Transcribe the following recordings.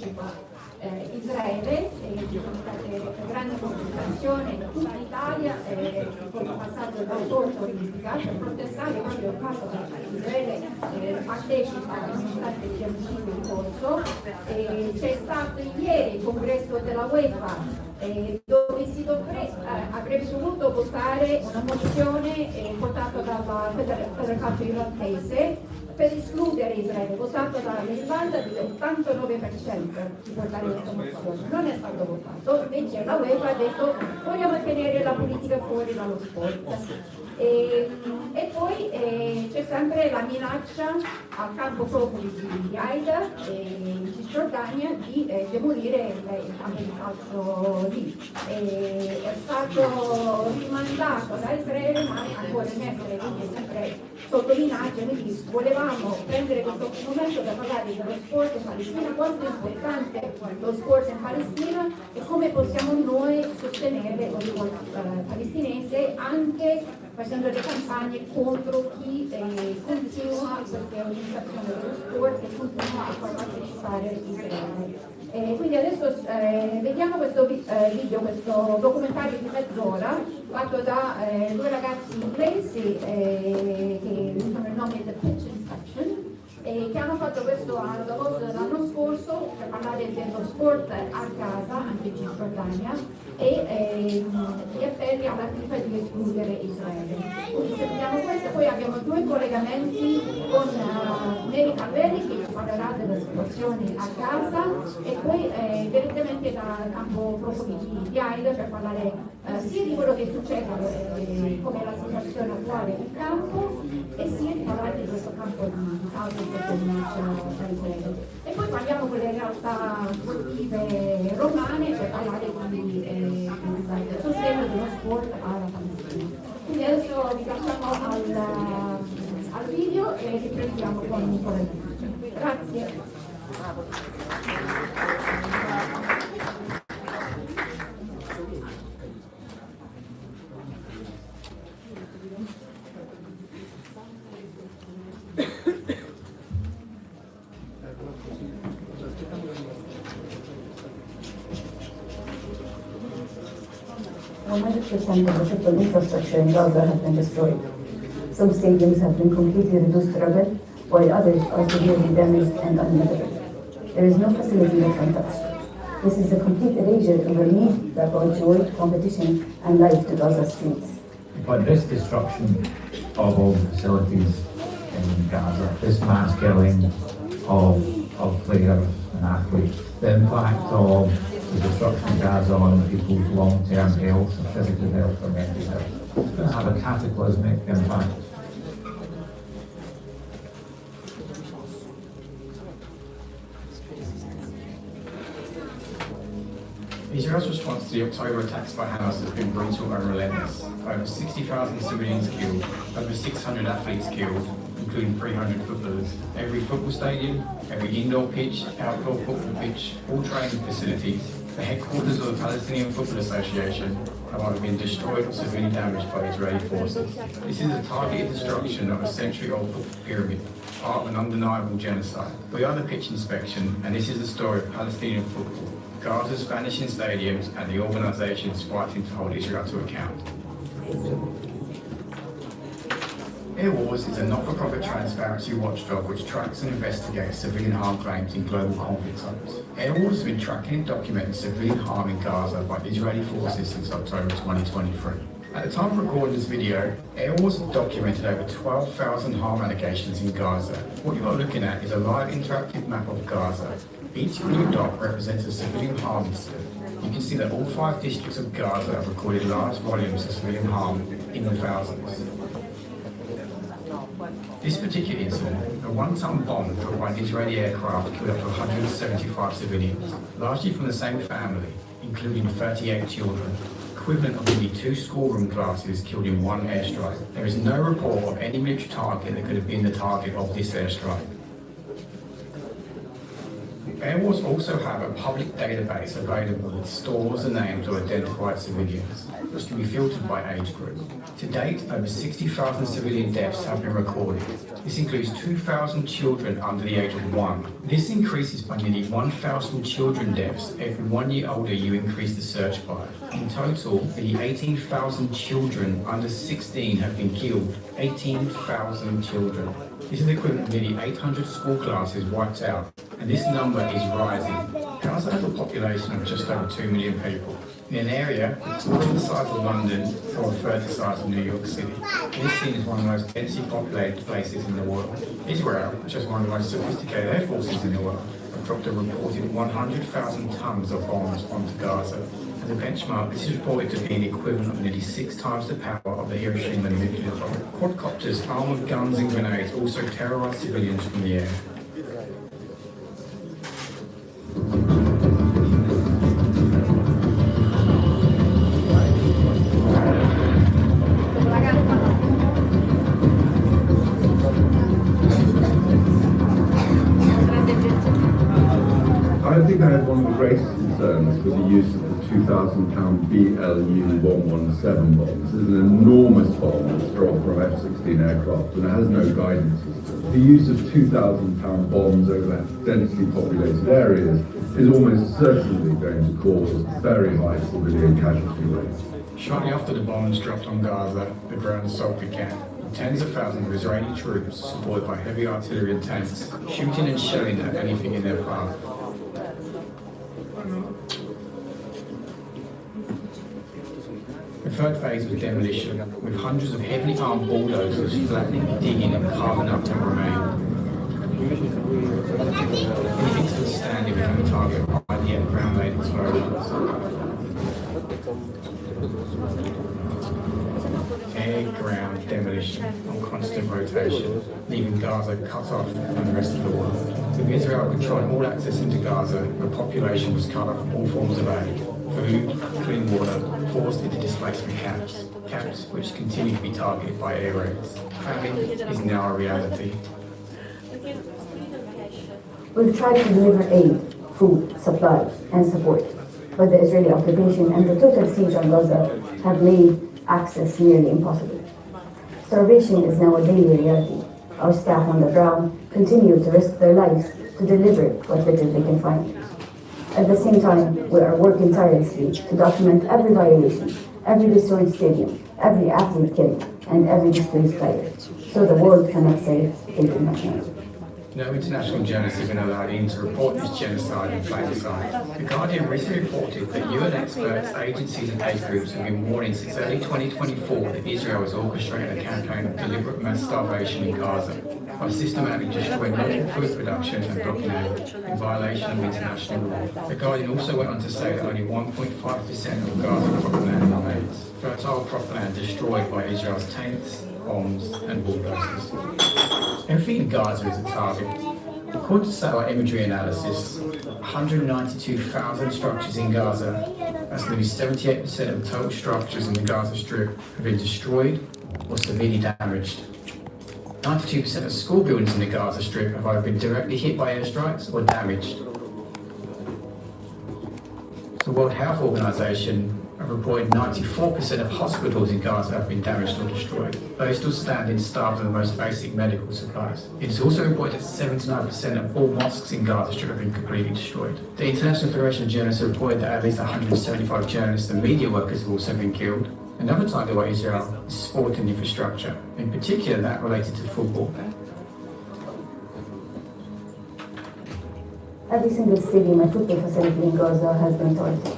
partecipa Israele, ci sono state grandi concentrazioni in tutta l'Italia, poi passato dal Contro per protestare proprio il fatto che Israele partecipa nonostante il genocidio in corso. C'è stato ieri il congresso della UEFA dove si avrebbe dovuto votare una mozione votata dalla Federazione irlandese per escludere Israele, votato dall'Irlanda dell'89% di votare questa mozione. Non è stato votato, invece la UEFA ha detto vogliamo tenere la politica fuori dallo sport. E poi c'è sempre la minaccia al campo profughi di Haida in Cisgiordania di demolire il campo di calcio lì. È stato rimandato da Israele ma è ancora in essere, quindi è sempre sotto minaccia. Quindi volevamo prendere questo momento per parlare dello sport in Palestina, quanto è importante lo sport in Palestina e come possiamo noi sostenere lo sport palestinese anche facendo le campagne contro chi continua queste organizzazioni dello sport e continua a far partecipare Israele. Quindi adesso vediamo questo video, questo documentario di mezz'ora fatto da due ragazzi inglesi che sono il nome The Pitch Inspection che hanno fatto questo ad agosto dell'anno scorso per parlare dello sport a casa, anche in Cisgiordania, e gli appelli all'attività di escludere Israele. Quindi se vediamo questo, poi abbiamo due collegamenti con Neri Calvelli che ci parlerà della situazione a casa e poi direttamente dal campo profughi di Haida per parlare sia di quello che succede, come la situazione attuale in campo e sia di parlare di questo campo di calcio. E poi parliamo con le realtà sportive romane per parlare del sostegno dello sport alla Palestina. Quindi adesso vi lasciamo al video e riprendiamo con Nicola. Grazie. Percent of the football infrastructure in Gaza has been destroyed. Some stadiums have been completely reduced to rubble, while others are severely damaged and unlivable. There is no facility left untouched. This is a complete erasure of a need that brought joy, competition, and life to Gaza streets. But this destruction of all the facilities in Gaza, this mass killing of players and athletes, the impact of the destruction of Gaza on people's long-term health and physical health and mental health. It's going to have a cataclysmic impact. Israel's response to the October attacks by Hamas has been brutal and relentless. Over 60,000 civilians killed, over 600 athletes killed, including 300 footballers. Every football stadium, every indoor pitch, outdoor football pitch, all training facilities, the headquarters of the Palestinian Football Association have either been destroyed or severely damaged by Israeli forces. This is a targeted destruction of a century-old football pyramid, part of an undeniable genocide. We are the pitch inspection, and this is the story of Palestinian football, Gaza's vanishing stadiums, and the organisations fighting to hold Israel to account. Air Wars is a not-for-profit transparency watchdog which tracks and investigates civilian harm claims in global conflict zones. Air Wars has been tracking and documenting civilian harm in Gaza by Israeli forces since October 2023. At the time of recording this video, Air Wars have documented over 12,000 harm allegations in Gaza. What you are looking at is a live interactive map of Gaza. Each blue dot represents a civilian harm incident. You can see that all 5 districts of Gaza have recorded large volumes of civilian harm in the thousands. This particular incident, a one-ton bomb dropped by an Israeli aircraft killed up to 175 civilians, largely from the same family, including 38 children, equivalent of nearly 2 schoolroom classes killed in one airstrike. There is no report of any military target that could have been the target of this airstrike. Air Wars also have a public database available that stores the names of identified civilians, which can be filtered by age group. To date, over 60,000 civilian deaths have been recorded, This includes 2,000 children under the age of 1. This increases by nearly 1,000 children deaths every 1 year older you increase the search by. In total, nearly 18,000 children under 16 have been killed. 18,000 children. This is the equivalent of nearly 800 school classes wiped out, and this number is rising. Gaza has a population of just over 2 million people. In an area that's more the size of London or a third the size of New York City. It is seen as one of the most densely populated places in the world. Israel, which has one of the most sophisticated air forces in the world, have dropped a reported 100,000 tons of bombs onto Gaza. As a benchmark, this is reported to be the equivalent of nearly 6 times the power of the Hiroshima nuclear bomb. Quadcopters armed with guns and grenades also terrorize civilians from the air. I think I had one of the greatest concerns with the use of the 2,000-pound BLU-117 bomb. This is an enormous bomb that's dropped from F-16 aircraft and it has no guidance system. The use of 2,000-pound bombs over densely populated areas is almost certainly going to cause very high civilian casualty rates. Shortly after the bombs dropped on Gaza, the ground assault began. Tens of thousands of Israeli troops, supported by heavy artillery and tanks, shooting and shelling at anything in their path. The third phase was demolition, with hundreds of heavily armed bulldozers flattening, digging and carving up what remained. Anything still standing became a target by the end ground-laid explosions. Air-ground demolition on constant rotation, leaving Gaza cut off from the rest of the world. With Israel controlling all access into Gaza, the population was cut off from all forms of aid. Food, clean water, forced into displacement camps, camps which continue to be targeted by air raids. Famine is now a reality. We've tried to deliver aid, food, supplies, and support, but the Israeli occupation and the total siege on Gaza have made access nearly impossible. Starvation is now a daily reality. Our staff on the ground continue to risk their lives to deliver what little they can find. At the same time, we are working tirelessly to document every violation, every destroyed stadium, every athlete killed, and every displaced player, so the world cannot say they did not know. No international journalists have been allowed in to report this genocide in plain sight. The Guardian recently reported that UN experts, agencies and aid groups have been warning since early 2024 that Israel is orchestrating a campaign of deliberate mass starvation in Gaza by systematically destroying local food production and blocking aid in violation of international law. The Guardian also went on to say that only 1.5% of Gaza cropland remains. Fertile cropland destroyed by Israel's tanks, bombs and bulldozers. Everything in Gaza is a target. According to satellite imagery analysis, 192,000 structures in Gaza, that's nearly 78% of total structures in the Gaza Strip, have been destroyed or severely damaged. 92% of school buildings in the Gaza Strip have either been directly hit by airstrikes or damaged. The World Health Organization have reported 94% of hospitals in Gaza have been damaged or destroyed. Those still standing starved of the most basic medical supplies. It is also reported that 79% of all mosques in Gaza Strip have been completely destroyed. The International Federation of Journalists have reported that at least 175 journalists and media workers have also been killed. Another target by Israel is sporting infrastructure, in particular that related to football. Every single stadium and football facility in Gaza has been targeted.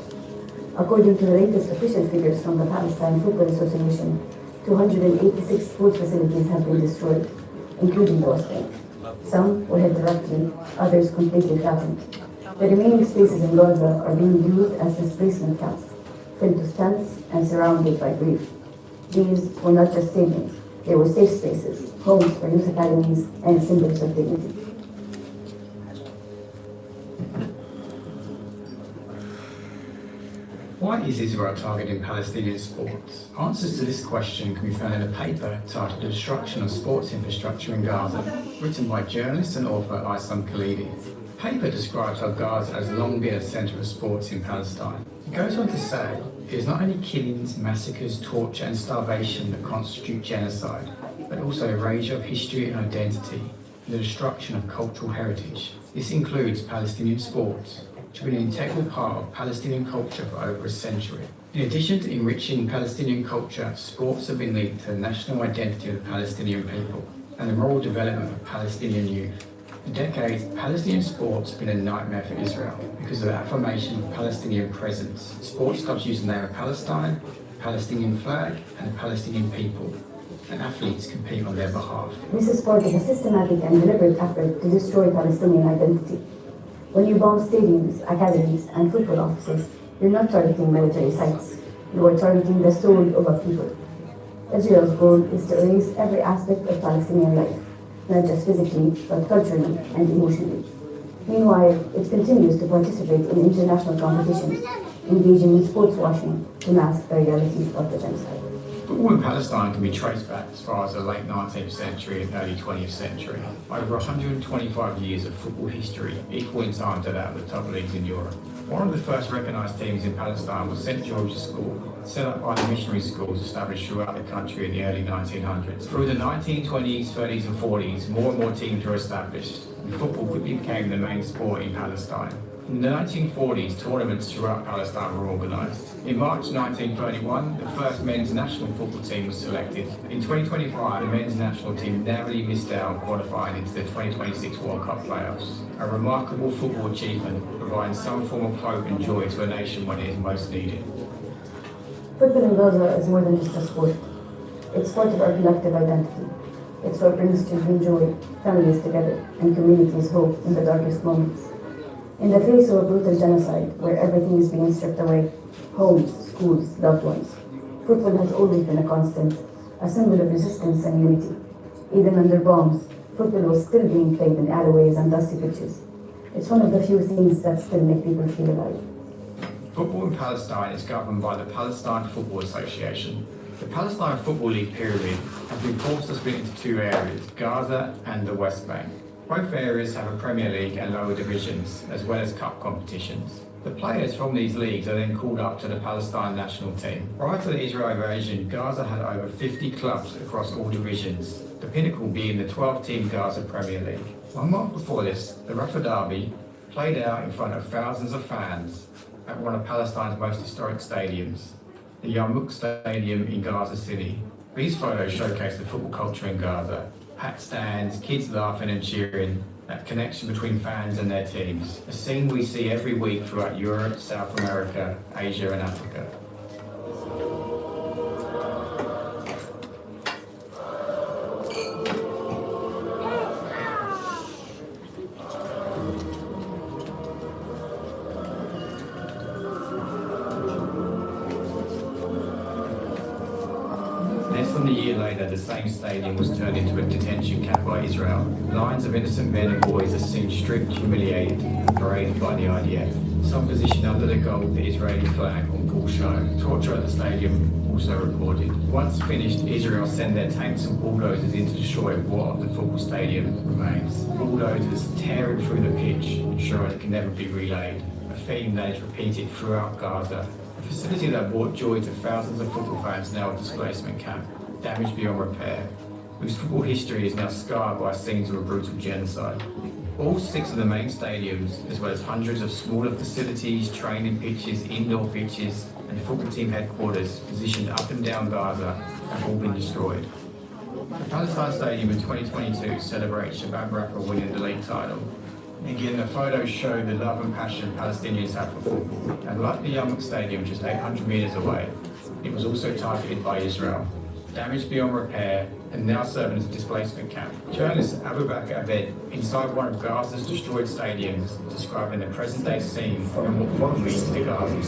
According to the latest official figures from the Palestine Football Association, 286 sports facilities have been destroyed, including the West Bank. Some were hit directly, others completely flattened. The remaining spaces in Gaza are being used as displacement camps, filled with tents and surrounded by grief. These were not just stadiums, they were safe spaces, homes for youth academies, and symbols of dignity. Why is Israel targeting Palestinian sports? Answers to this question can be found in a paper titled The Destruction of Sports Infrastructure in Gaza, written by journalist and author Isam Khalidi. The paper describes how Gaza has long been a centre of sports in Palestine. It goes on to say, it is not only killings, massacres, torture and starvation that constitute genocide. but also erasure of history and identity, and the destruction of cultural heritage. This includes Palestinian sports, which have been an integral part of Palestinian culture for over a century. In addition to enriching Palestinian culture, sports have been linked to the national identity of the Palestinian people and the moral development of Palestinian youth. For decades, Palestinian sports have been a nightmare for Israel because of the affirmation of Palestinian presence. Sports clubs use the name of Palestine, the Palestinian flag, and the Palestinian people, and athletes compete on their behalf. This is part of a systematic and deliberate effort to destroy Palestinian identity. When you bomb stadiums, academies, and football offices, you're not targeting military sites. You are targeting the soul of a people. Israel's goal is to erase every aspect of Palestinian life, not just physically, but culturally and emotionally. Meanwhile, it continues to participate in international competitions, engaging in sports washing to mask the reality of the genocide. Football in Palestine can be traced back as far as the late 19th century and early 20th century. Over 125 years of football history, equal in time to that of the top leagues in Europe. One of the first recognised teams in Palestine was St George's School, set up by the missionary schools established throughout the country in the early 1900s. Through the 1920s, 30s and 40s, more and more teams were established, and football quickly became the main sport in Palestine. In the 1940s, tournaments throughout Palestine were organised. In March 1931, the first men's national football team was selected. In 2025, the men's national team narrowly missed out on qualifying into the 2026 World Cup playoffs. A remarkable football achievement, providing some form of hope and joy to a nation when it is most needed. Football in Gaza is more than just a sport. It's part of our collective identity. It's what brings children joy, families together, and communities hope in the darkest moments. In the face of a brutal genocide where everything is being stripped away, homes, schools, loved ones, football has always been a constant, a symbol of resistance and unity. Even under bombs, football was still being played in alleyways and dusty pitches. It's one of the few things that still make people feel alive. Football in Palestine is governed by the Palestine Football Association. The Palestine Football League pyramid has been forced to split into two areas, Gaza and the West Bank. Both areas have a Premier League and lower divisions, as well as cup competitions. The players from these leagues are then called up to the Palestine national team. Prior to the Israel invasion, Gaza had over 50 clubs across all divisions, the pinnacle being the 12-team Gaza Premier League. 1 month before this, the Rafah Derby played out in front of thousands of fans at one of Palestine's most historic stadiums, the Yarmouk Stadium in Gaza City. These photos showcase the football culture in Gaza. Packed stands, kids laughing and cheering, that connection between fans and their teams. A scene we see every week throughout Europe, South America, Asia and Africa. Less than a year later, the same stadium was turned into a detention camp by Israel. Lines of innocent men and boys are seen stripped, humiliated, and paraded by the IDF. Some positioned under the gold the Israeli flag on full show. Torture at the stadium also reported. Once finished, Israel sent their tanks and bulldozers in to destroy what of the football stadium remains. Bulldozers tearing through the pitch, ensuring it can never be relayed. A theme that is repeated throughout Gaza. A facility that brought joy to thousands of football fans, now a displacement camp, damaged beyond repair, whose football history is now scarred by scenes of a brutal genocide. All 6 of the main stadiums, as well as hundreds of smaller facilities, training pitches, indoor pitches, and football team headquarters positioned up and down Gaza, have all been destroyed. The Palestine Stadium in 2022 celebrates Shabab Rapper winning the league title. Again, the photos show the love and passion Palestinians have for football. And like the Yarmouk Stadium just 800 metres away, it was also targeted by Israel, damaged beyond repair, and now serving as a displacement camp. Journalist Abu Bakr Abed, inside one of Gaza's destroyed stadiums, describing the present-day scene and what means to Gaza.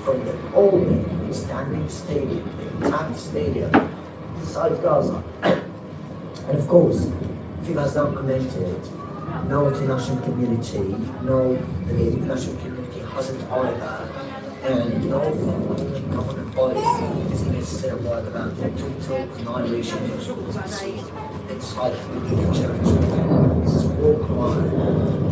From the old standing stadium, the intact stadium, inside Gaza. And of course, if you guys don't comment it, no international community, the international community hasn't either, and no government body is going to say a word about the total annihilation of it's like the church. This is war crime,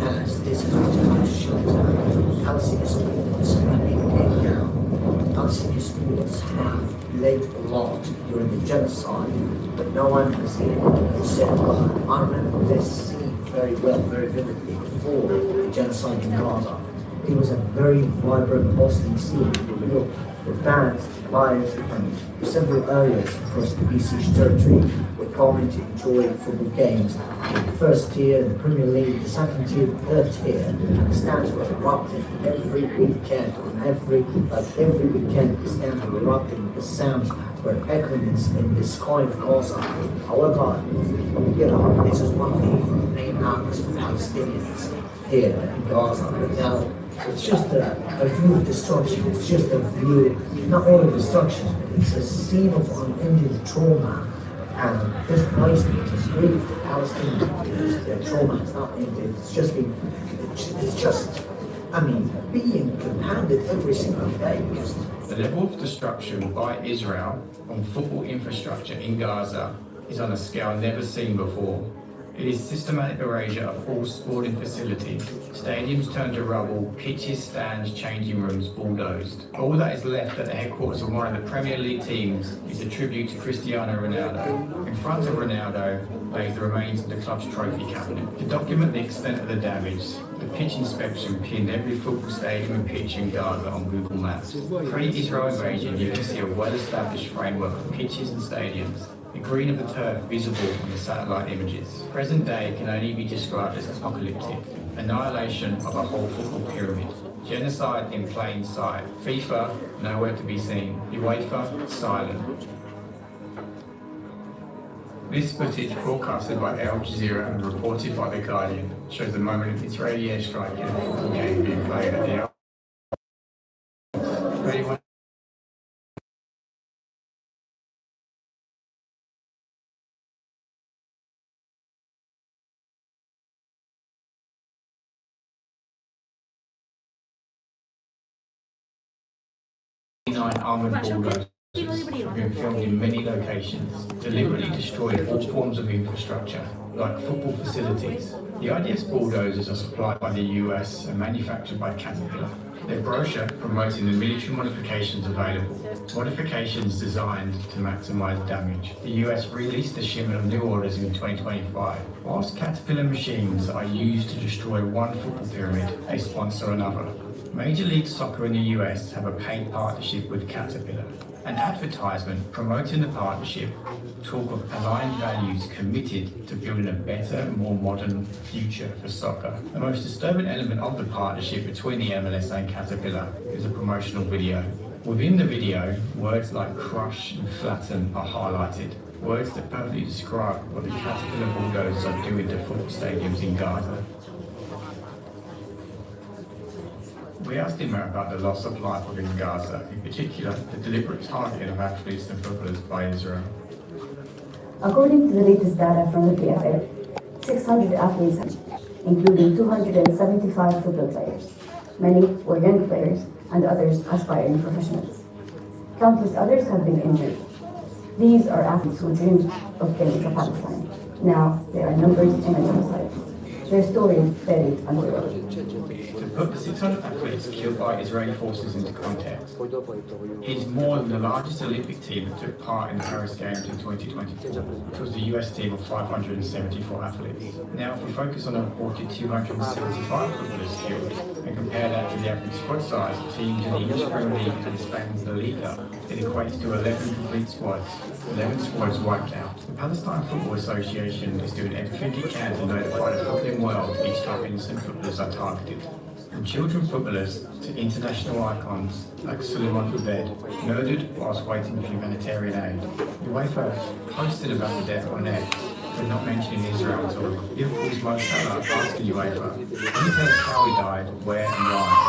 and this is what going to show that Palestinian sports have been laid down. Palestinian sports have played a lot during the genocide, but no one has seen it said. I remember this scene very well, very vividly, before the genocide in Gaza. It was a very vibrant, bustling scene. Look, the fans, players, and several areas across the British territory were coming to enjoy football games. The first tier, the Premier League, the second tier, the third tier, and the stands were erupting every weekend. And every weekend, the stands were erupting. The sounds were echoing in the sky of Gaza. However, this is one thing from the main outlets for Palestinians here in Gaza. Now, it's just a view of destruction. It's just a view, not only destruction, it's a scene of unending trauma. And this place is really for Palestinians. Their trauma is not ended. It's just being compounded every single day. The level of destruction by Israel on football infrastructure in Gaza is on a scale never seen before. It is systematic erasure of all sporting facilities. Stadiums turned to rubble, pitches, stands, changing rooms bulldozed. All that is left at the headquarters of one of the Premier League teams is a tribute to Cristiano Ronaldo. In front of Ronaldo lays the remains of the club's trophy cabinet. To document the extent of the damage, the pitch inspection pinned every football stadium and pitch in Gaza on Google Maps. Pre-Israel invasion, you can see a well-established framework of pitches and stadiums. The green of the turf visible on the satellite images. Present day can only be described as apocalyptic. Annihilation of a whole football pyramid. Genocide in plain sight. FIFA, nowhere to be seen. UEFA, silent. This footage, broadcasted by Al Jazeera and reported by The Guardian, shows the moment of Israeli airstrike in a football game being played at the armoured bulldozers have been filmed in many locations, deliberately destroying all forms of infrastructure, like football facilities. The IDS bulldozers are supplied by the US and manufactured by Caterpillar. Their brochure promoting the military modifications available, modifications designed to maximise damage. The US released a shipment of new orders in 2025. Whilst Caterpillar machines are used to destroy one football pyramid, they sponsor another. Major League Soccer in the US have a paid partnership with Caterpillar. An advertisement promoting the partnership talk of aligned values committed to building a better, more modern future for soccer. The most disturbing element of the partnership between the MLS and Caterpillar is a promotional video. Within the video, words like crush and flatten are highlighted. Words that perfectly describe what the Caterpillar bulldozers are doing to football stadiums in Gaza. We asked him about the loss of life within Gaza, in particular the deliberate targeting of athletes and footballers by Israel. According to the latest data from the PFA, 600 athletes, including 275 football players. Many were young players and others aspiring professionals. Countless others have been injured. These are athletes who dreamed of playing for Palestine. Now they are numbers in a genocide. Their stories buried under the road. To put the 600 athletes killed by Israeli forces into context, it is more than the largest Olympic team that took part in the Paris Games in 2024, which was the US team of 574 athletes. Now, if we focus on the reported 275 footballers killed and compare that to the average squad size of teams in the English Premier League and Spain's La Liga, it equates to 11 complete squads, 11 squads wiped out. The Palestine Football Association is doing everything it can to notify the footballing world each time innocent footballers are targeted. From children footballers to international icons like Suleiman Boubed, murdered whilst waiting for humanitarian aid. UEFA posted about the death on X, but not mentioning Israel at all. Liverpool's Mo Salah asking UEFA, can you tell us how he died, where and why?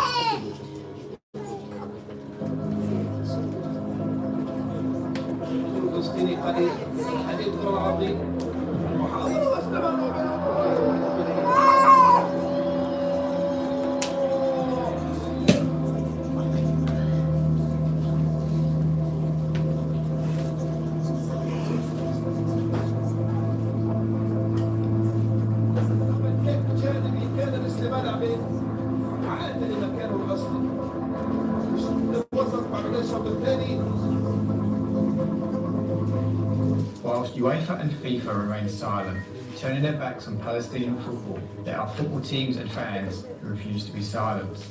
Whilst UEFA and FIFA remain silent, turning their backs on Palestinian football, there are football teams and fans who refuse to be silenced.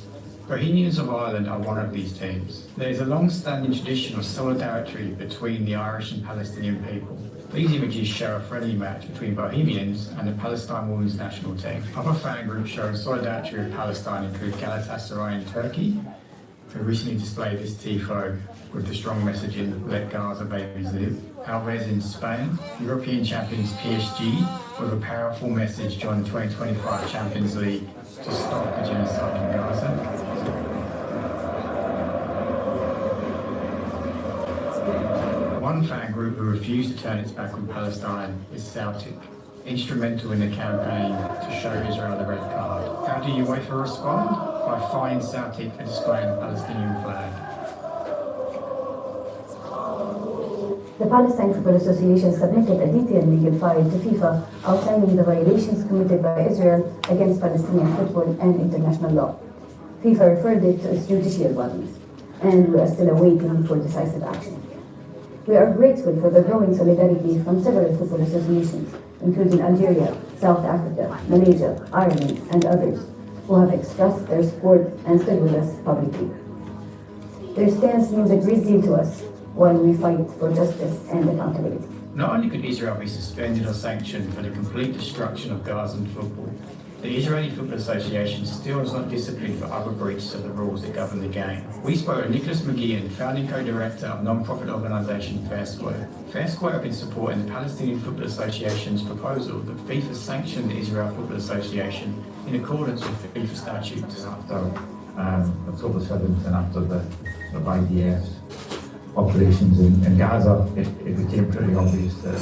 Bohemians of Ireland are one of these teams. There is a long-standing tradition of solidarity between the Irish and Palestinian people. These images show a friendly match between Bohemians and the Palestine women's national team. Other fan groups showing solidarity with Palestine include Galatasaray in Turkey, who recently displayed this tifo with the strong messaging, "Let Gaza babies live." Alves in Spain, European champions PSG, with a powerful message during the 2025 Champions League to stop the genocide in Gaza. One fan group who refused to turn its back on Palestine is Celtic, instrumental in the campaign to show Israel the red card. How do UEFA respond? By fining Celtic for displaying the Palestinian flag. The Palestine Football Association submitted a detailed legal file to FIFA outlining the violations committed by Israel against Palestinian football and international law. FIFA referred it to its judicial bodies, and we are still awaiting for decisive action. We are grateful for the growing solidarity from several football associations, including Algeria, South Africa, Malaysia, Ireland, and others, who have expressed their support and stood with us publicly. Their stance means a great deal to us while we fight for justice and accountability. Not only could Israel be suspended or sanctioned for the complete destruction of Gazan football, the Israeli Football Association still is not disciplined for other breaches of the rules that govern the game. We spoke to Nicholas McGeehan, founding co-director of non-profit organisation Fair Square. Fair Square have been supporting the Palestinian Football Association's proposal that FIFA sanction the Israel Football Association in accordance with FIFA statutes. After October 7th and after the sort of IDF operations in Gaza, it became pretty obvious that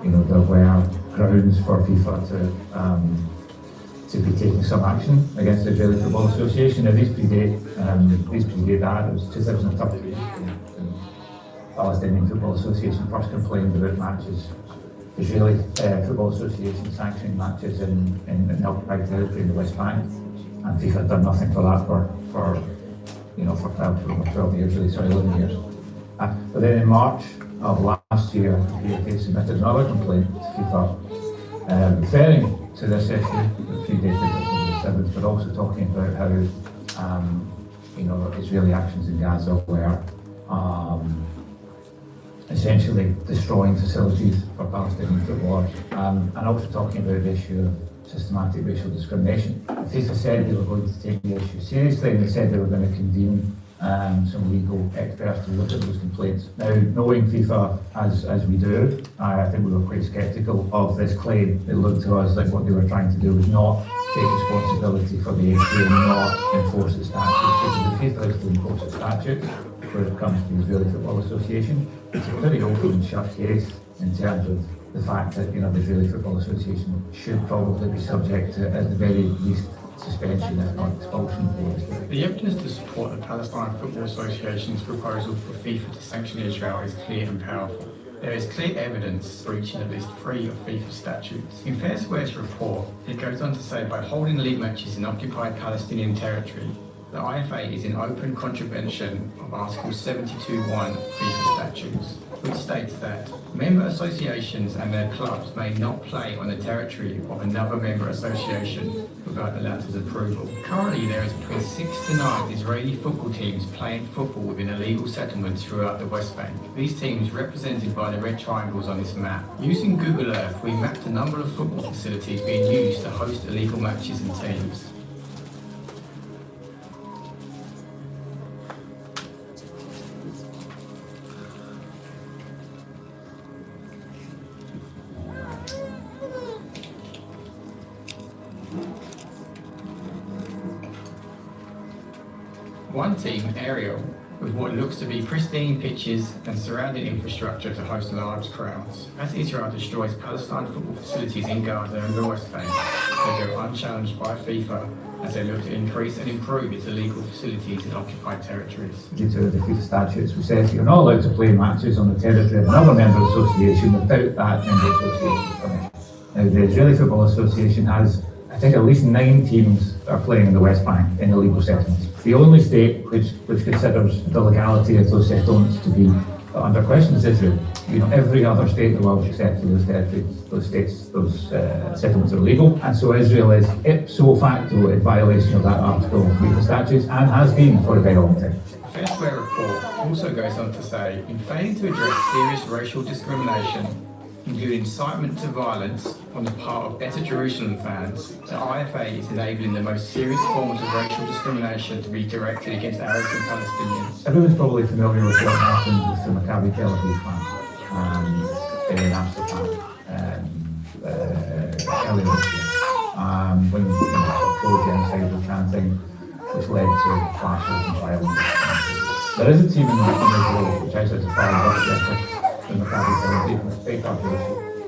there were grounds for FIFA to be taking some action against the Israeli Football Association. Now these predate that. It was 2013. The Palestinian Football Association first complained about matches, Israeli Football Association sanctioning matches in occupied territory in the West Bank, and FIFA had done nothing for that for 12 years, really, sorry, 11 years. But then in March of last year, the submitted another complaint to FIFA referring to this issue, the predated the 7th, but also talking about how Israeli actions in Gaza were essentially destroying facilities for Palestinian footballers, and also talking about the issue of systematic racial discrimination. FIFA said they were going to take the issue seriously, and they said they were going to convene some legal experts to look at those complaints. Now, knowing FIFA as we do, I think we were quite sceptical of this claim. It looked to us like what they were trying to do was not take responsibility for the issue and not enforce the statutes, because the FIFA is to enforce the statutes when it comes to the Israeli Football Association. It's a pretty open and shut case in terms of the fact that the Israeli Football Association should probably be subject to, at the very least, suspension, if not expulsion. The evidence to support the Palestine Football Association's proposal for FIFA to sanction Israel is clear and powerful. There is clear evidence breaching at least 3 of FIFA statutes. In Fair Square's report, it goes on to say by holding league matches in occupied Palestinian territory, the IFA is in open contravention of Article 72(1) FIFA statutes, which states that member associations and their clubs may not play on the territory of another member association without the latter's approval. Currently, there is between 6 to 9 Israeli football teams playing football within illegal settlements throughout the West Bank. These teams represented by the red triangles on this map. Using Google Earth, we mapped a number of football facilities being used to host illegal matches and teams. One team, Ariel, with what looks to be pristine pitches and surrounding infrastructure to host large crowds. As Israel destroys Palestine football facilities in Gaza and the West Bank, they go unchallenged by FIFA as they look to increase and improve its illegal facilities in occupied territories. Due to the FIFA statutes, we said you're not allowed to play matches on the territory of another member association without that member association's permission. Now, the Israeli Football Association has, I think, at least 9 teams that are playing in the West Bank in illegal settlements. The only state which considers the legality of those settlements to be under question is Israel. Every other state in the world except for those territories, those settlements are illegal, and so Israel is ipso facto in violation of that Article of the statutes and has been for a very long time. The Fair Square report also goes on to say, in failing to address serious racial discrimination, including incitement to violence on the part of Better Jerusalem fans, the IFA is enabling the most serious forms of racial discrimination to be directed against Arabs and Palestinians. Everyone's probably familiar with what happened with the Maccabi Tel Aviv fans in Amsterdam earlier this year, when pro-genocidal chanting, which led to clashes and violence. There is a team in Israel which I said to follow the Maccabi Tel Aviv.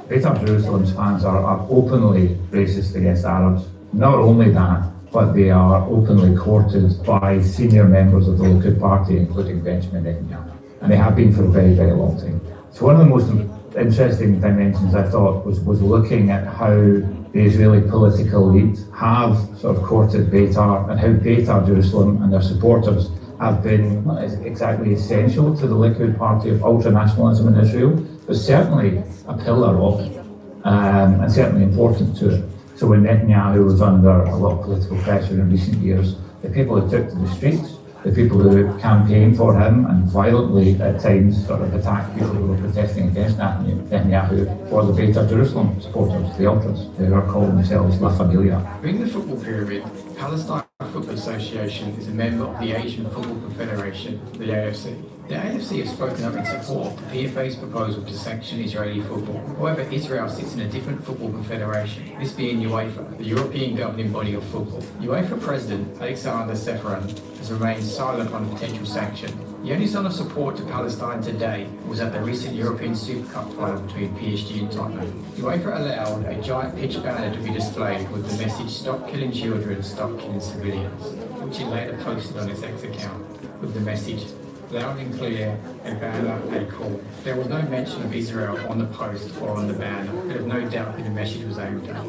Beitar Jerusalem's fans are openly racist against Arabs. Not only that, but they are openly courted by senior members of the Likud party, including Benjamin Netanyahu. And they have been for a very, very long time. So one of the most interesting dimensions I thought was looking at how the Israeli political elite have sort of courted Beitar, and how Beitar Jerusalem and their supporters have been exactly essential to the Likud party of ultranationalism in Israel, but certainly a pillar of it, and certainly important to it. So when Netanyahu was under a lot of political pressure in recent years, the people who took to the streets, the people who campaigned for him and violently at times sort of attacked people who were protesting against Netanyahu, were the Beitar Jerusalem supporters, the ultras, who are calling themselves La Familia. During the football period, Palestine Football Association is a member of the Asian Football Confederation, the AFC. The AFC have spoken up in support of the PFA's proposal to sanction Israeli football. However, Israel sits in a different football confederation, this being UEFA, the European governing body of football. UEFA President Alexander Seferin has remained silent on potential sanction. The only sign of support to Palestine today was at the recent European Super Cup final between PSG and Tottenham. UEFA allowed a giant pitch banner to be displayed with the message "Stop killing children, stop killing civilians," which it later posted on its X account with the message "Loud and clear, a banner, a call." There was no mention of Israel on the post or on the banner, but there's no doubt who the message was aimed at.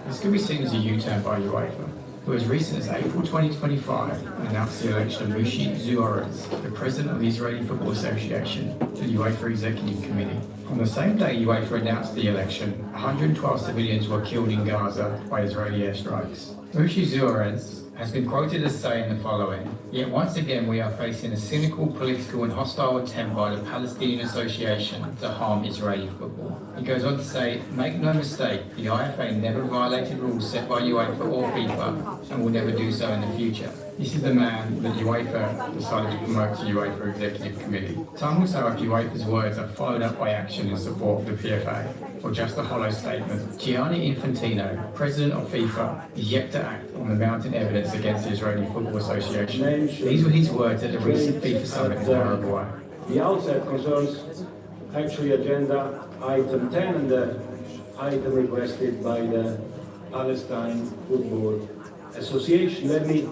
This can be seen as a U-turn by UEFA, who as recent as April 2025 announced the election of Moshe Zuarez, the president of the Israeli Football Association, to the UEFA Executive Committee. On the same day UEFA announced the election, 112 civilians were killed in Gaza by Israeli airstrikes. Moshe Zuarez has been quoted as saying the following: "Yet once again we are facing a cynical, political and hostile attempt by the Palestinian Association to harm Israeli football." He goes on to say, "Make no mistake, the IFA never violated rules set by UEFA or FIFA and will never do so in the future." This is the man that UEFA decided to promote to UEFA Executive Committee. Time will tell if UEFA's words are followed up by action in support of the PFA, or just a hollow statement. Gianni Infantino, president of FIFA, is yet to act on the mounting evidence against the Israeli Football Association. These were his words at the recent FIFA summit in Paraguay. The outset concerns actually agenda item 10 and the item requested by the Palestine Football Association. Let me,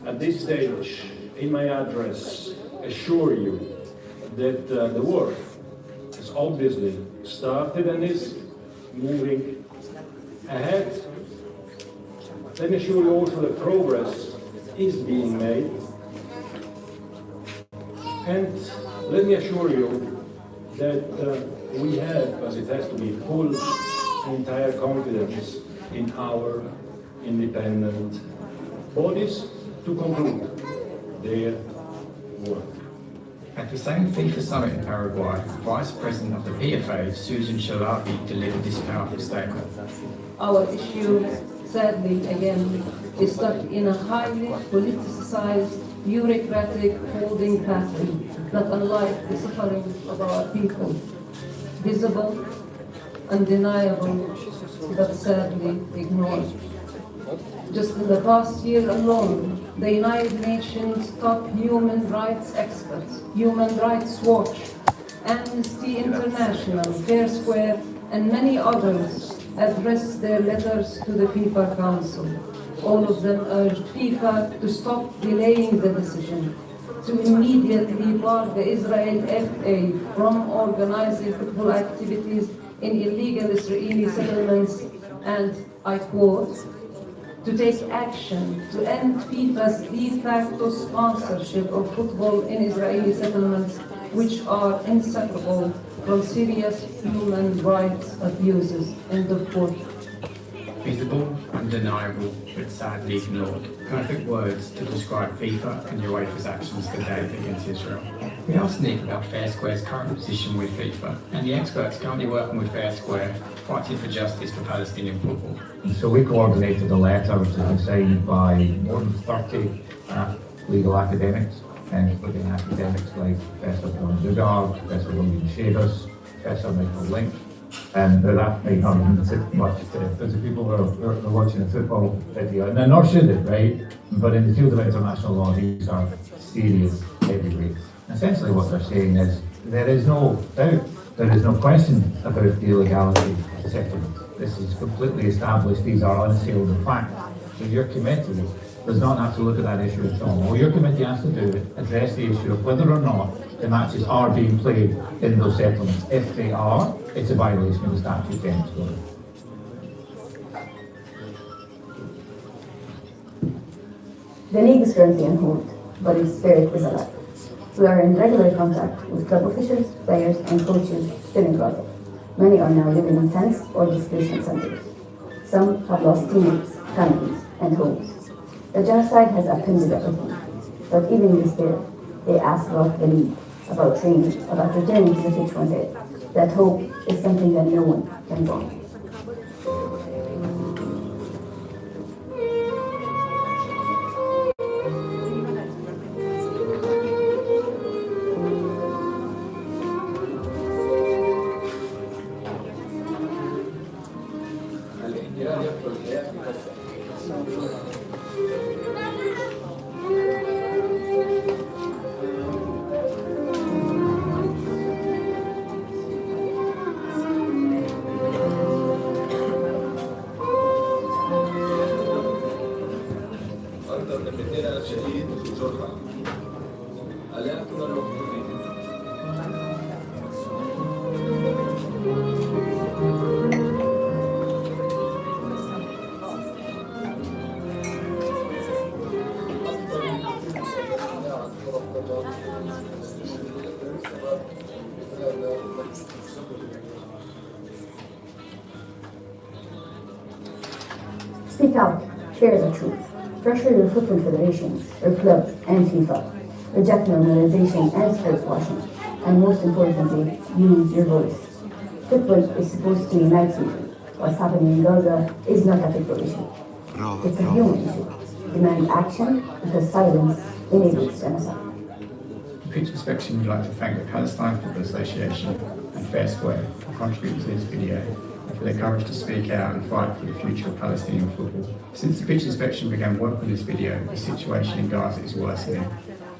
at this stage in my address, assure you that the work has obviously started and is moving ahead. Let me assure you also that progress is being made. And let me assure you that we have, as it has to be, full and entire confidence in our independent bodies to conclude their work. At the same FIFA summit in Paraguay, Vice President of the PFA, Susan Shalabi, delivered this powerful statement. Our issue, sadly, again, is stuck in a highly politicized, bureaucratic holding pattern, not unlike the suffering of our people. Visible, undeniable, but sadly ignored. Just in the past year alone, the United Nations top human rights experts, Human Rights Watch, Amnesty International, Fair Square, and many others addressed their letters to the FIFA Council. All of them urged FIFA to stop delaying the decision, to immediately bar the Israel FA from organizing football activities in illegal Israeli settlements, and, I quote, to take action to end FIFA's de facto sponsorship of football in Israeli settlements, which are inseparable from serious human rights abuses. End of quote. Visible, undeniable, but sadly ignored. Perfect words to describe FIFA and UEFA's actions today against Israel. We asked Nick about Fair Square's current position with FIFA and the experts currently working with Fair Square fighting for justice for Palestinian football. And so we coordinated a letter which has been signed by more than 30 legal academics, including academics like Professor John Dugard, Professor William Shavers, Professor Michael Link. And that might not have been much to people who are watching a football video, and nor should it, right? But in the field of international law, these are serious heavyweights. Essentially what they're saying is there is no doubt, there is no question about the illegality of the settlements. This is completely established, these are unassailable facts. So your committee does not have to look at that issue at all. All your committee has to do is address the issue of whether or not the matches are being played in those settlements. If they are, it's a violation of the statute. End story. The league is currently on hold, but its spirit is alive. We are in regular contact with club officials, players, and coaches still in Gaza. Many are now living in tents or displacement centers. Some have lost teammates, families, and homes. The genocide has upended everything, but even in despair, they ask about the league, about training, about returning to the pitch one day. That hope is something that no one can buy. Speak out, share the truth. Pressure your football federations, your clubs, and FIFA. Reject normalization and sports washing. And most importantly, use your voice. Football is supposed to unite people. What's happening in Gaza is not a football issue. It's a human issue. Demand action because silence enables genocide. The Pitch Inspection would like to thank the Palestine Football Association and Fair Square for contributing to this video and for their courage to speak out and fight for the future of Palestinian football. Since the Pitch Inspection began work on this video, the situation in Gaza is worsening.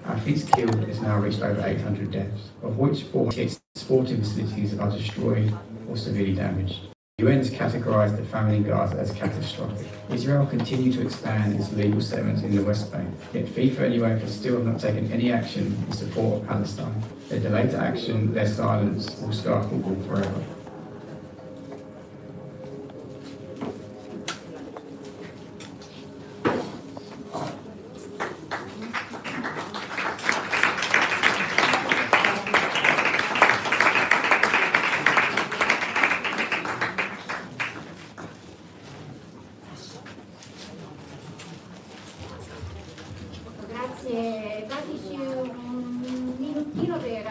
Athletes killed has now reached over 800 deaths, of which 400 sporting facilities are destroyed or severely damaged. The UN has categorised the famine in Gaza as catastrophic. Israel continues to expand its legal settlements in the West Bank, yet FIFA and UEFA still have not taken any action in support of Palestine. Their delay to action, their silence, will scar football forever. Grazie, dateci un minutino per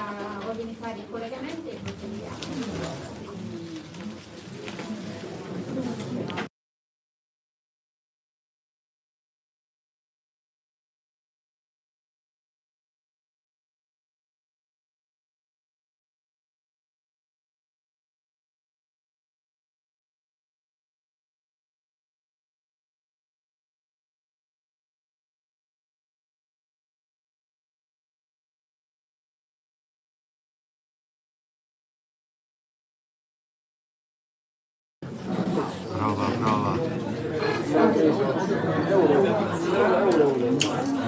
organizzare il collegamento e proseguiamo. Prova.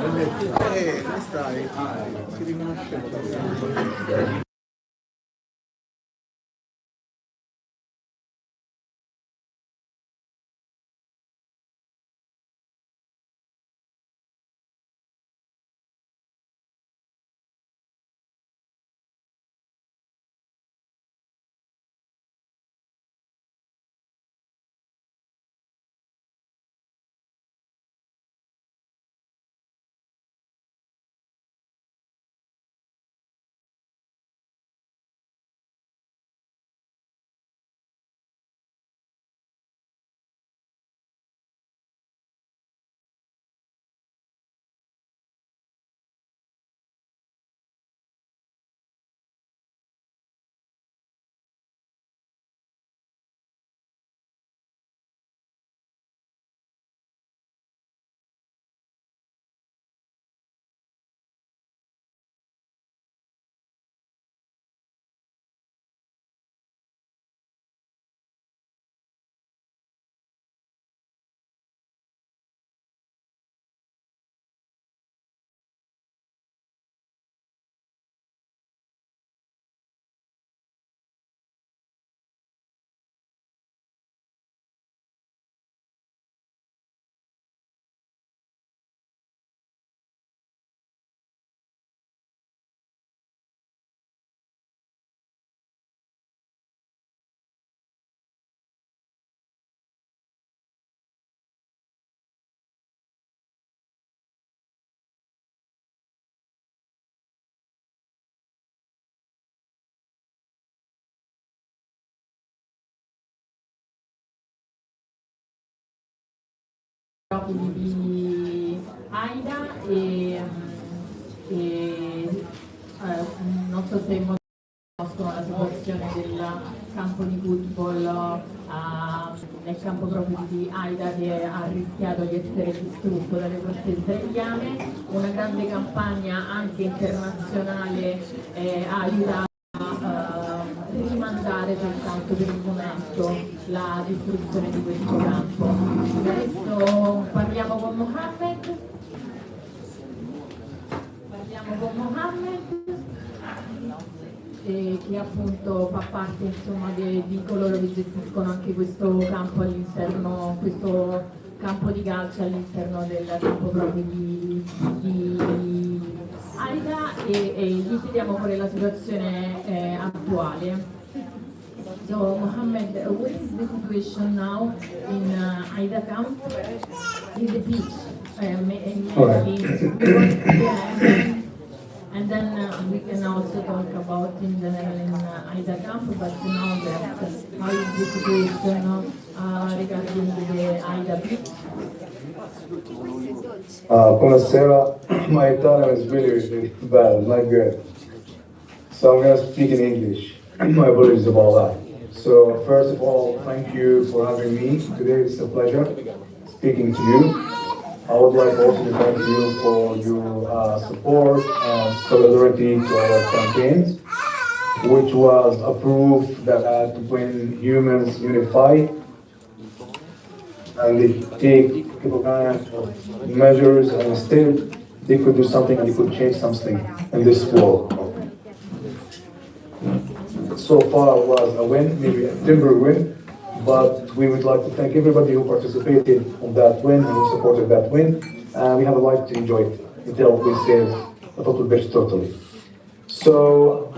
Come stai? Ci riconosciamo. profughi di Aida non so se molti conoscono la situazione del campo di football nel campo proprio di Aida, che ha rischiato di essere distrutto dalle forze israeliane. Una grande campagna anche internazionale ha aiutato a rimandare soltanto per il momento la distruzione di questo campo. Adesso parliamo con Mohammed. Che appunto fa parte, insomma, di coloro che gestiscono anche questo campo all'interno, questo campo di calcio all'interno del campo proprio di Aida, e gli chiediamo qual è la situazione attuale. So Mohammed, what is the situation now in Aida camp, in the pitch? And then we can also talk about in general in Aida camp, but now that how is the situation regarding the Aida pitch? Buonasera, my Italian is really bad, not good. So I'm going to speak in English. My apologies about that. So first of all, thank you for having me today. It's a pleasure speaking to you. I would like also to thank you for your support and solidarity to our campaigns, which was a proof that when humans unify and they take measures and still they could do something and they could change something in this world. So far it was a win, maybe a temporary win, but we would like to thank everybody who participated on that win and who supported that win. And we have a life to enjoy it until we save the total pitch totally. So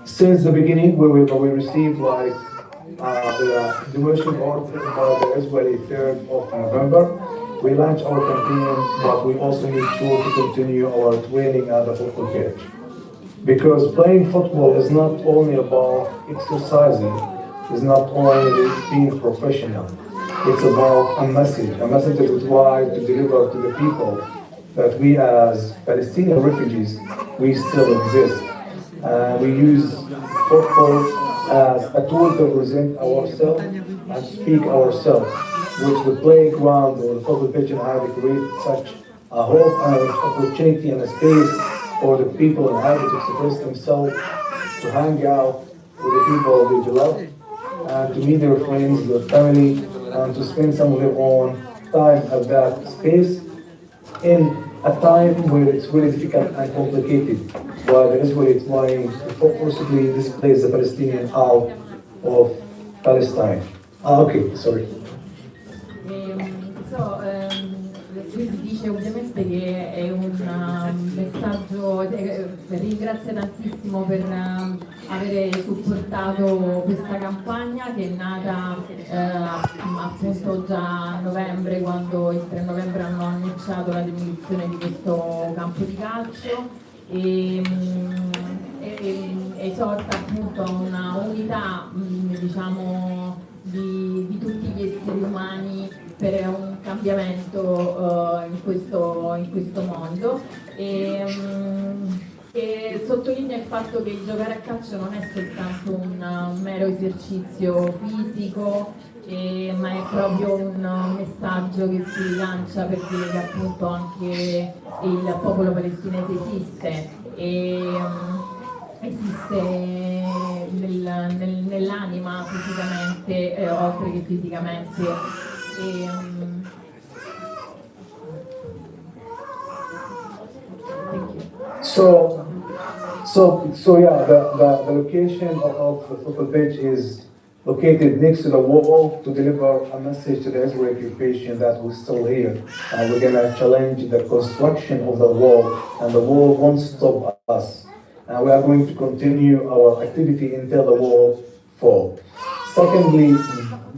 since the beginning, we received like the demolition order by the Israeli 3rd of November. We launched our campaign, but we also need to continue our training at the football pitch. Because playing football is not only about exercising, it's not only being professional. It's about a message that we try to deliver to the people that we as Palestinian refugees, we still exist. We use football as a tool to present ourselves and speak ourselves, which the playground or the football pitch in Haida create such a hope and an opportunity and a space for the people in Haida to express themselves, to hang out with the people they love, and to meet their friends, their family, and to spend some of their own time at that space in a time where it's really difficult and complicated, while the Israeli is trying to forcibly displace the Palestinians out of Palestine. Okay, sorry. Lui dice ovviamente che è un messaggio, ringrazia tantissimo per aver supportato questa campagna che è nata appunto già a novembre, quando il 3 novembre hanno annunciato la demolizione di questo campo di calcio, e esorta appunto a una unità diciamo di tutti gli esseri umani per un cambiamento in questo mondo, e sottolinea il fatto che il giocare a calcio non è soltanto un mero esercizio fisico, ma è proprio un messaggio che si lancia per dire che appunto anche il popolo palestinese esiste, e esiste nell'anima fisicamente, oltre che fisicamente. So yeah, the location of the football pitch is located next to the wall to deliver a message to the Israeli occupation that we're still here. And we're gonna challenge the construction of the wall, and the wall won't stop us. And we are going to continue our activity until the wall falls. Secondly,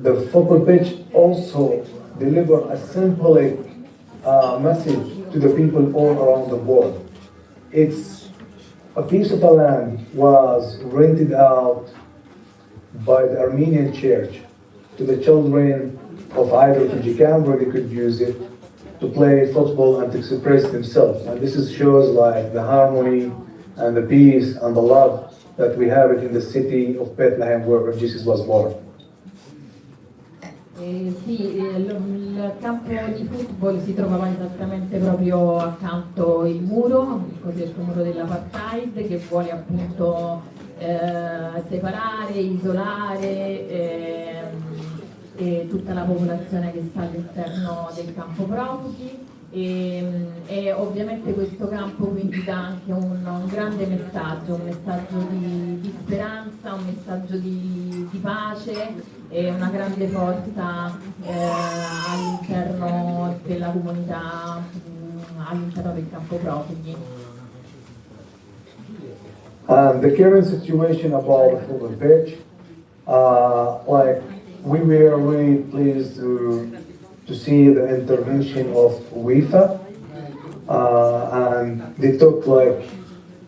the football pitch also deliver a symbolic message to the people all around the world. It's a piece of the land was rented out by the Armenian church to the children of either refugee camp where they could use it to play football and to express themselves. And this shows like the harmony and the peace and the love that we have it in the city of Bethlehem where Jesus was born. Sì, il campo di football si trovava esattamente proprio accanto il muro, il cosiddetto muro dell'apartheid, che vuole appunto separare, isolare tutta la popolazione che sta all'interno del campo profughi. E ovviamente questo campo quindi dà anche un grande messaggio, un messaggio di speranza, un messaggio di pace e una grande forza all'interno della comunità, all'interno del campo profughi. The current situation about the football pitch, like we were really pleased to see the intervention of UEFA, and they took like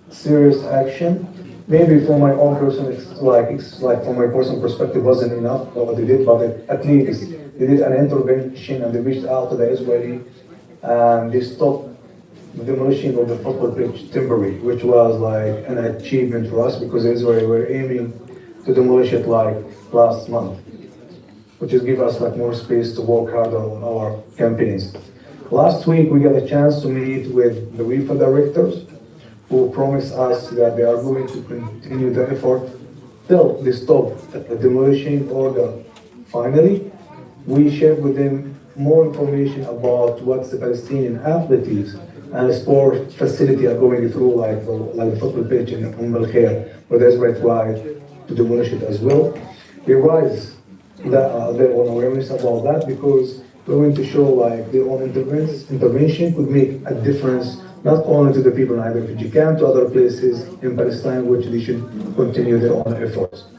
serious action. Maybe from my own person, it's like from my personal perspective, wasn't enough what they did, but at least they did an intervention and they reached out to the Israeli and they stopped the demolition of the football pitch temporarily, which was like an achievement for us because Israel were aiming to demolish it like last month, which just give us like more space to work harder on our campaigns. Last week we got a chance to meet with the UEFA directors who promised us that they are going to continue the effort till they stop the demolition order. Finally, we shared with them more information about what the Palestinian athletes and sport facility are going through, like the football pitch in Khair, where the Israel tried to demolish it as well. We raised their own awareness about that because we want to show like their own intervention could make a difference not only to the people in either refugee camp, to other places in Palestine, which they should continue their own efforts.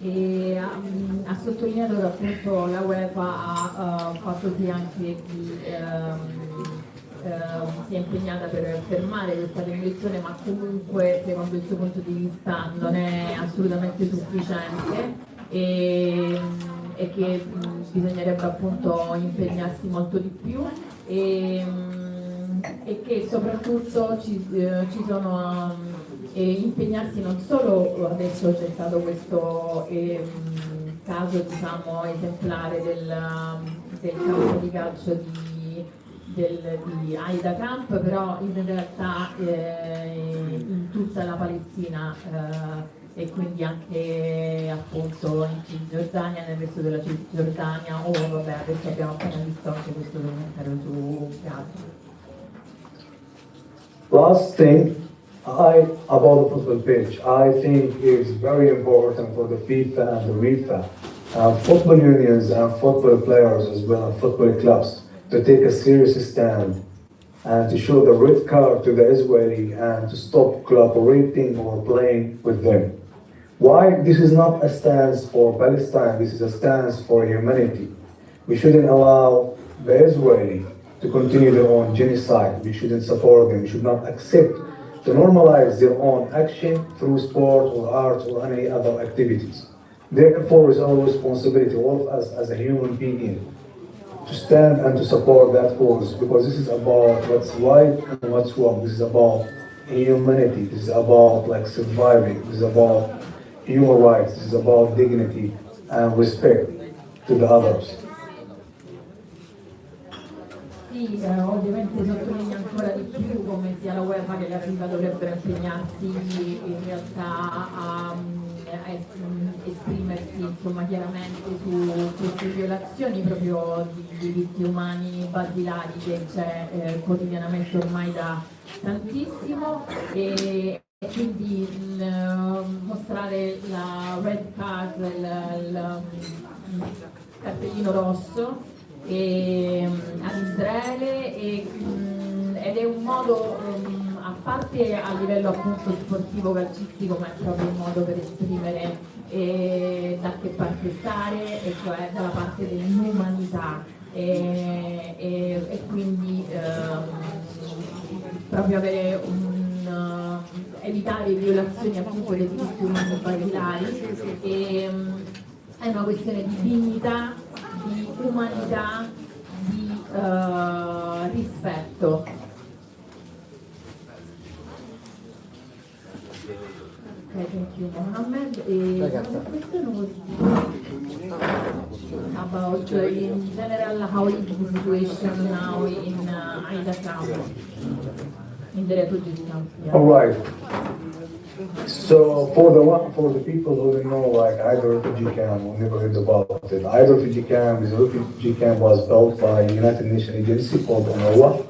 E ha sottolineato che appunto la UEFA ha fatto sì anche si è impegnata per fermare questa demolizione, ma comunque secondo il suo punto di vista non è assolutamente sufficiente e che bisognerebbe appunto impegnarsi molto di più e che soprattutto ci sono impegnarsi non solo, adesso c'è stato questo caso diciamo esemplare del campo di calcio di Aida Camp, però in realtà in tutta la Palestina e quindi anche appunto in Cisgiordania, nel resto della Cisgiordania o vabbè adesso abbiamo appena visto anche questo documentario su Gaza. Last thing, about the football pitch, I think it's very important for the FIFA and the UEFA, football unions and football players as well, and football clubs to take a serious stand and to show the red card to the Israeli and to stop collaborating or playing with them. Why? This is not a stance for Palestine, this is a stance for humanity. We shouldn't allow the Israeli to continue their own genocide. We shouldn't support them. We should not accept to normalize their own action through sport or art or any other activities. Therefore, it's our responsibility, all of us as a human being, to stand and to support that cause, because this is about what's right and what's wrong. This is about humanity. This is about like surviving. This is about human rights. This is about dignity and respect to the others. Sì, ovviamente sottolinea ancora di più come sia la UEFA che la FIFA dovrebbero impegnarsi in realtà a esprimersi insomma chiaramente su queste violazioni proprio di diritti umani basilari che c'è quotidianamente ormai da tantissimo e quindi mostrare la red card, il cartellino rosso ad Israele ed è un modo a parte a livello appunto sportivo calcistico, ma è proprio un modo per esprimere da che parte stare, e cioè dalla parte dell'umanità e quindi proprio avere evitare violazioni appunto dei diritti umani basilari è una questione di dignità, di umanità, di rispetto. Okay, thank you, Mohammed. About in general, how is the situation now in Aida camp, in the refugee camp? Yeah. All right. So for the people who don't know, like Aida refugee camp, who never heard about it, Aida refugee camp was built by a United Nations agency called UNRWA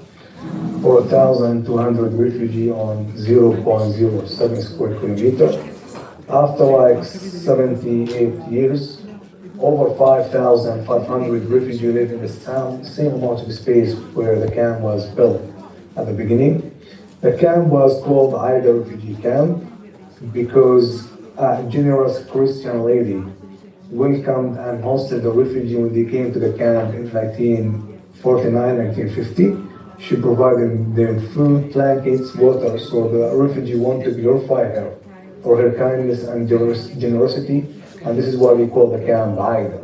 for 1,200 refugees on 0.07 square kilometer. After like 78 years, over 5,500 refugees live in the same amount of space where the camp was built at the beginning. The camp was called Aida refugee camp because a generous Christian lady welcomed and hosted the refugees when they came to the camp in 1949, 1950. She provided them food, blankets, water, so the refugee wanted to glorify her for her kindness and generosity, and this is why we call the camp Aida.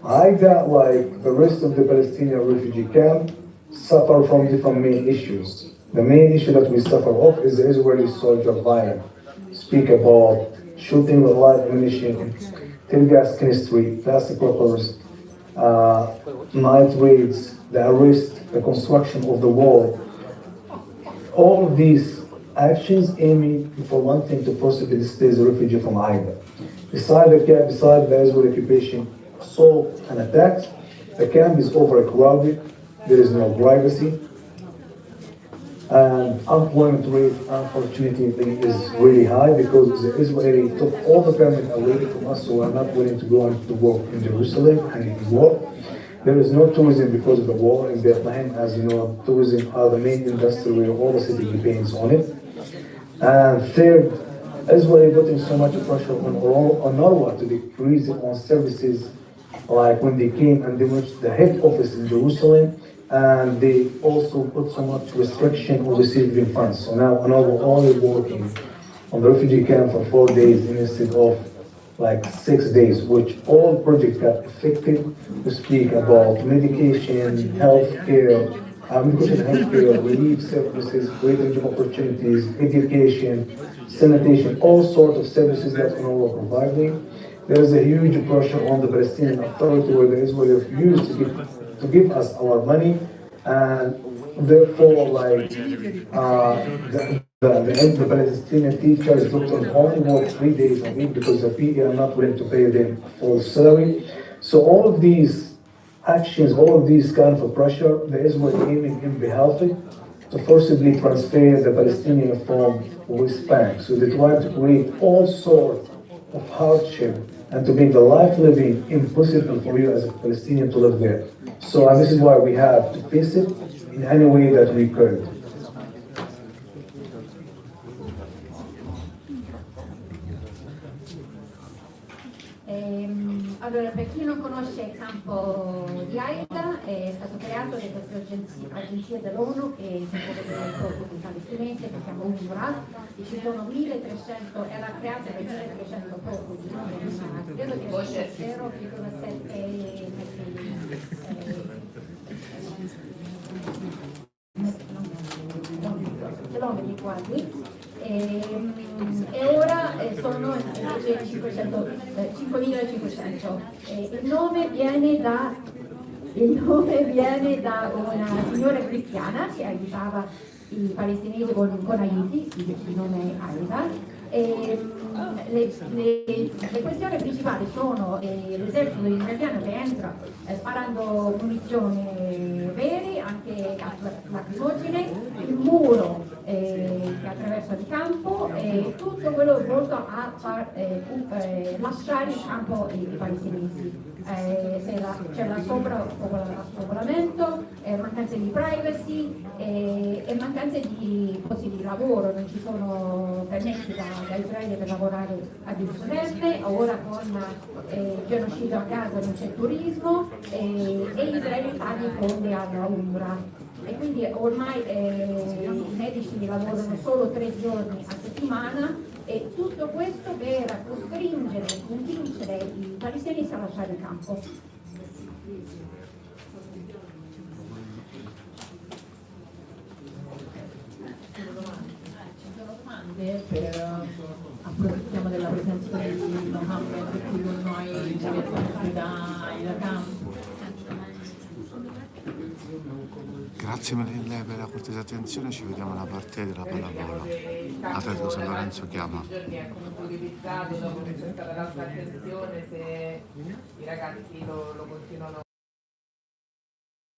Aida, like the rest of the Palestinian refugee camp, suffer from different main issues. The main issue that we suffer of is the Israeli soldier violence. Speak about shooting with live ammunition, tear gas canistry, plastic wrappers, night raids, the arrest, the construction of the wall. All of these actions aiming for one thing, to forcibly displace the refugee from Aida. Beside the Israeli occupation, assault and attacks, the camp is overcrowded, there is no privacy, and unemployment rate, unfortunately, is really high because the Israeli took all the permit away from us, so we're not willing to go and to work in Jerusalem anymore. There is no tourism because of the war in Bethlehem. As you know, tourism are the main industry where all the city depends on it. And third, Israel putting so much pressure on UNRWA to decrease on services, like when they came and they went to the head office in Jerusalem, and they also put so much restriction on receiving funds. So now UNRWA only working on the refugee camp for 4 days instead of like 6 days, which all projects got affected. We speak about medication, healthcare, relief services, greater job opportunities, education, sanitation, all sorts of services that UNRWA providing. There is a huge pressure on the Palestinian Authority where the Israelis refuse to give us our money, and therefore, like the Palestinian teachers, doctors only work 3 days a week because the PE are not willing to pay them full salary. So all of these actions, all of these kind of pressure, the Israel aiming in behalf of it to forcibly transfer the Palestinian from West Bank. So they try to create all sorts of hardship and to make the life living impossible for you as a Palestinian to live there. So and this is why we have to face it in any way that we could. Allora, per chi non conosce il campo di Aida, è stato creato da queste agenzie dell'ONU che si occupano del popolo palestinese, che si chiama UNRWA, e ci sono 1.300, era creata per 1.300 profughi, credo che sia 0,7 chilometri quadri. E ora sono invece 5.500. Il nome viene da una signora cristiana che aiutava i palestinesi con Haiti, il nome Aida. Le questioni principali sono l'esercito israeliano che entra sparando munizioni vere, anche lacrimogene, il muro che attraversa il campo e tutto quello volto a lasciare il campo ai palestinesi. C'è la sovrappopolamento, mancanza di privacy e mancanza di posti di lavoro, non ci sono permessi da Israele per lavorare a Gerusalemme, ora con genocidio a Gaza non c'è turismo e Israele taglia i fondi alla UNRWA. E quindi ormai i medici lavorano solo 3 giorni a settimana E tutto questo per costringere, convincere i palestinesi a lasciare il campo. Approfittiamo della presenza di Mohammed qui con noi direttamente da campo. Grazie mille per la cortese attenzione, ci vediamo alla partita della pallavolo. Atletico San Lorenzo chiama. È comunque utilizzato dopo che c'è stata tanta attenzione, se i ragazzi lo continuano